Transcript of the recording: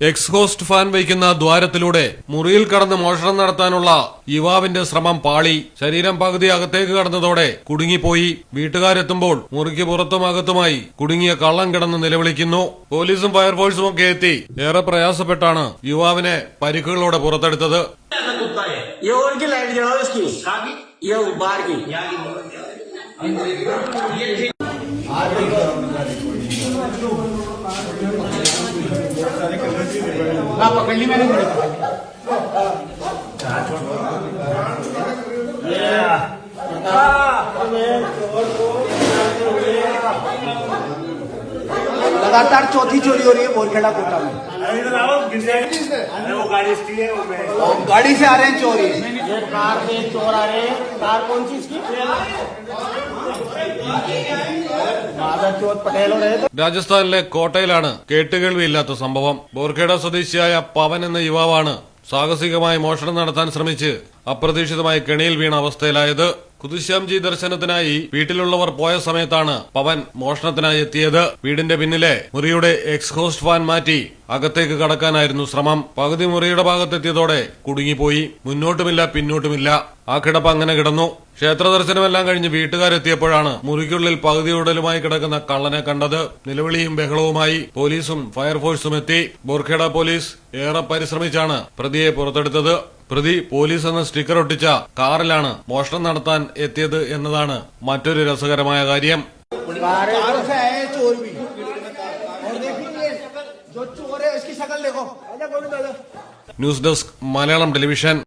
Exhaust fan വയ്ക്കുന്ന ദ്വാരത്തിലൂടെ മുറിയിൽ കടന്ന് മോഷണം നടത്താനുള്ള യുവാവിന്റെ ശ്രമം പാളി. ശരീരം പകുതി അകത്തേക്ക് കടന്നതോടെ കുടുങ്ങിപ്പോയി. വീട്ടുകാരെത്തുമ്പോൾ മുറിക്ക് പുറത്തും അകത്തുമായി കുടുങ്ങിയ കള്ളൻ കിടന്ന് നിലവിളിക്കുന്നു. പോലീസും ഫയർഫോഴ്സും ഒക്കെ എത്തി ഏറെ പ്രയാസപ്പെട്ടാണ് യുവാവിനെ പരിക്കുകളോടെ പുറത്തെടുത്തത്. पकड़नी मैंने लगातार चौथी चोरी हो रही है बोरखेड़ा कोटा में। गाड़ी से आ रहे हैं चोरी। ये कार से चोर आ रहे हैं। कार कौन सी इसकी? രാജസ്ഥാനിലെ കോട്ടയിലാണ് കേട്ടുകേൾവിയില്ലാത്ത സംഭവം. ബോർഖേഡ സ്വദേശിയായ പവൻ എന്ന യുവാവാണ് സാഹസികമായി മോഷണം നടത്താൻ ശ്രമിച്ച് അപ്രതീക്ഷിതമായി കെണിയിൽ വീണ അവസ്ഥയിലായത്. കുതുശ്യാംജി ദർശനത്തിനായി വീട്ടിലുള്ളവർ പോയ സമയത്താണ് പവൻ മോഷണത്തിനായി എത്തിയത്. വീടിന്റെ പിന്നിലെ മുറിയുടെ എക്സ്ഹോസ്റ്റ് ഫാൻ മാറ്റി അകത്തേക്ക് കടക്കാനായിരുന്നു ശ്രമം. പകുതി മുറിയുടെ ഭാഗത്തെത്തിയതോടെ കുടുങ്ങിപ്പോയി. മുന്നോട്ടുമില്ല പിന്നോട്ടുമില്ല. ആ കിടപ്പ് അങ്ങനെ കിടന്നു. ക്ഷേത്ര ദർശനമെല്ലാം കഴിഞ്ഞ് വീട്ടുകാരെത്തിയപ്പോഴാണ് മുറിക്കുള്ളിൽ പകുതിയുടലുമായി കിടക്കുന്ന കള്ളനെ കണ്ടത്. നിലവിളിയും ബഹളവുമായി പോലീസും ഫയർഫോഴ്സും എത്തി. ബോർഖേഡ പോലീസ് ഏറെ പരിശ്രമിച്ചാണ് പ്രതിയെ പുറത്തെടുത്തത്. പ്രതി പോലീസ് എന്ന സ്റ്റിക്കർ ഒട്ടിച്ച കാറിലാണ് മോഷണം നടത്താൻ എത്തിയത് എന്നതാണ് മറ്റൊരു രസകരമായ കാര്യം. News desk Malayalam television.